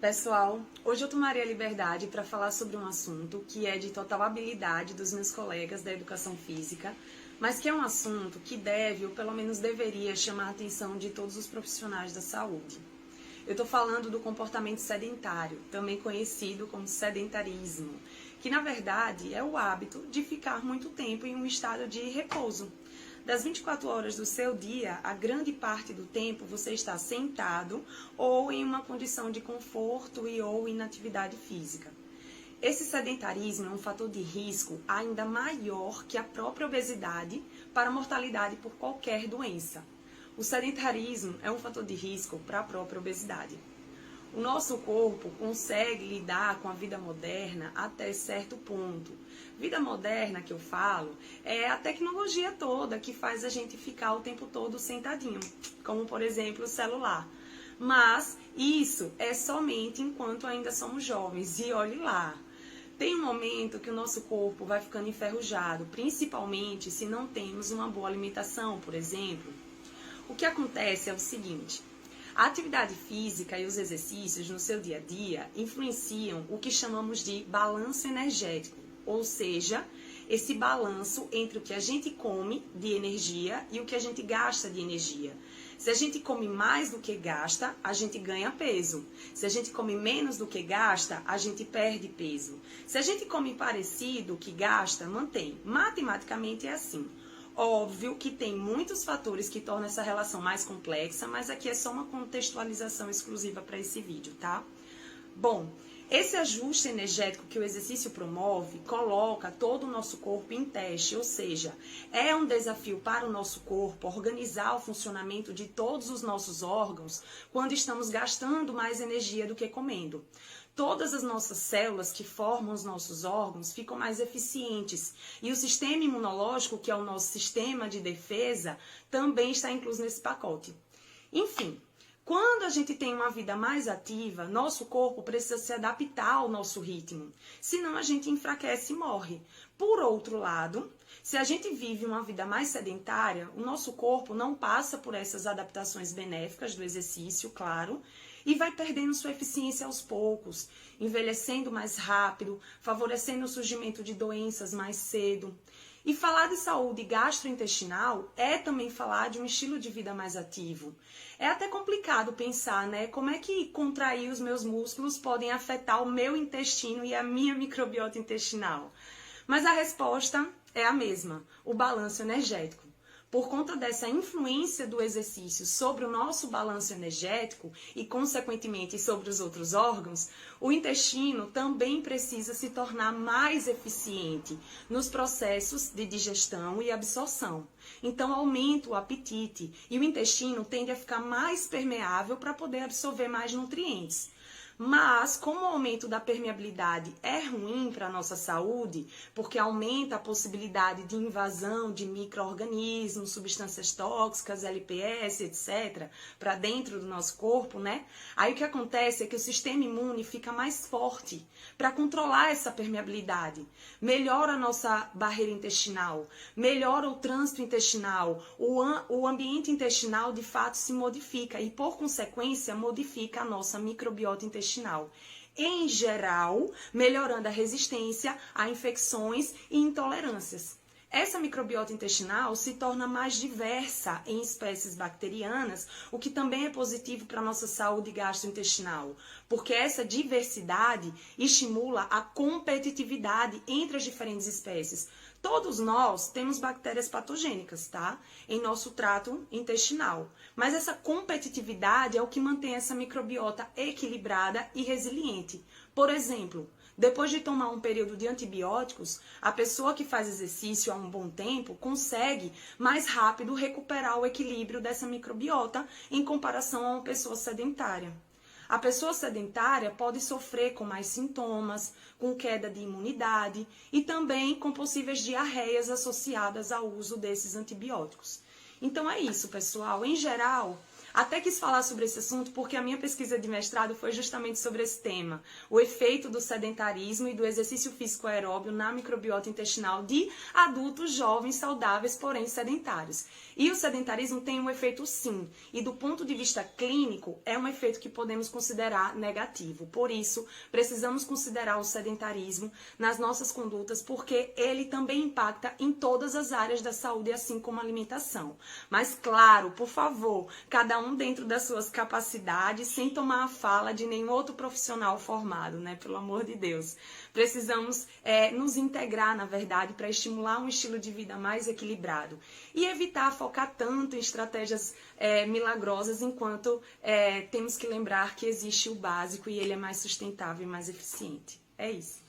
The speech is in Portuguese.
Pessoal, hoje eu tomarei a liberdade para falar sobre um assunto que é de total habilidade dos meus colegas da educação física, mas que é um assunto que deve, ou pelo menos deveria, chamar a atenção de todos os profissionais da saúde. Eu estou falando do comportamento sedentário, também conhecido como sedentarismo, que na verdade é o hábito de ficar muito tempo em um estado de repouso. Das 24 horas do seu dia, a grande parte do tempo você está sentado ou em uma condição de conforto e ou inatividade física. Esse sedentarismo é um fator de risco ainda maior que a própria obesidade para a mortalidade por qualquer doença. O sedentarismo é um fator de risco para a própria obesidade. O nosso corpo consegue lidar com a vida moderna até certo ponto. Vida moderna que eu falo é a tecnologia toda que faz a gente ficar o tempo todo sentadinho, como por exemplo o celular. Mas isso é somente enquanto ainda somos jovens, e olhe lá. Tem um momento que o nosso corpo vai ficando enferrujado, principalmente se não temos uma boa alimentação, por exemplo. O que acontece é o seguinte: a atividade física e os exercícios no seu dia a dia influenciam o que chamamos de balanço energético, ou seja, esse balanço entre o que a gente come de energia e o que a gente gasta de energia. Se a gente come mais do que gasta, a gente ganha peso. Se a gente come menos do que gasta, a gente perde peso. Se a gente come parecido que gasta, mantém. Matematicamente é assim. Óbvio que tem muitos fatores que tornam essa relação mais complexa, mas aqui é só uma contextualização exclusiva para esse vídeo, tá? Bom, esse ajuste energético que o exercício promove coloca todo o nosso corpo em teste, ou seja, é um desafio para o nosso corpo organizar o funcionamento de todos os nossos órgãos quando estamos gastando mais energia do que comendo. Todas as nossas células que formam os nossos órgãos ficam mais eficientes. E o sistema imunológico, que é o nosso sistema de defesa, também está incluso nesse pacote. Enfim, quando a gente tem uma vida mais ativa, nosso corpo precisa se adaptar ao nosso ritmo. Senão a gente enfraquece e morre. Por outro lado, se a gente vive uma vida mais sedentária, o nosso corpo não passa por essas adaptações benéficas do exercício, claro, e vai perdendo sua eficiência aos poucos, envelhecendo mais rápido, favorecendo o surgimento de doenças mais cedo. E falar de saúde gastrointestinal é também falar de um estilo de vida mais ativo. É até complicado pensar, né? Como é que contrair os meus músculos podem afetar o meu intestino e a minha microbiota intestinal? Mas a resposta é a mesma, o balanço energético. Por conta dessa influência do exercício sobre o nosso balanço energético e, consequentemente, sobre os outros órgãos, o intestino também precisa se tornar mais eficiente nos processos de digestão e absorção. Então, aumenta o apetite e o intestino tende a ficar mais permeável para poder absorver mais nutrientes. Mas, como o aumento da permeabilidade é ruim para a nossa saúde, porque aumenta a possibilidade de invasão de micro-organismos, substâncias tóxicas, LPS, etc., para dentro do nosso corpo, né? Aí o que acontece é que o sistema imune fica mais forte para controlar essa permeabilidade. Melhora a nossa barreira intestinal, melhora o trânsito intestinal, o ambiente intestinal de fato se modifica e, por consequência, modifica a nossa microbiota intestinal. Em geral, melhorando a resistência a infecções e intolerâncias. Essa microbiota intestinal se torna mais diversa em espécies bacterianas, o que também é positivo para a nossa saúde gastrointestinal, porque essa diversidade estimula a competitividade entre as diferentes espécies. Todos nós temos bactérias patogênicas, tá? Em nosso trato intestinal. Mas essa competitividade é o que mantém essa microbiota equilibrada e resiliente. Por exemplo, depois de tomar um período de antibióticos, a pessoa que faz exercício há um bom tempo consegue mais rápido recuperar o equilíbrio dessa microbiota em comparação a uma pessoa sedentária. A pessoa sedentária pode sofrer com mais sintomas, com queda de imunidade e também com possíveis diarreias associadas ao uso desses antibióticos. Então é isso, pessoal. Em geral, Até quis falar sobre esse assunto porque a minha pesquisa de mestrado foi justamente sobre esse tema, o efeito do sedentarismo e do exercício físico aeróbio na microbiota intestinal de adultos jovens saudáveis, porém sedentários. E o sedentarismo tem um efeito sim, e do ponto de vista clínico é um efeito que podemos considerar negativo. Por isso, precisamos considerar o sedentarismo nas nossas condutas, porque ele também impacta em todas as áreas da saúde, assim como a alimentação. Mas claro, por favor, cada um dentro das suas capacidades, sem tomar a fala de nenhum outro profissional formado, né? Pelo amor de Deus. Precisamos nos integrar, na verdade, para estimular um estilo de vida mais equilibrado e evitar focar tanto em estratégias milagrosas, enquanto temos que lembrar que existe o básico e ele é mais sustentável e mais eficiente. É isso.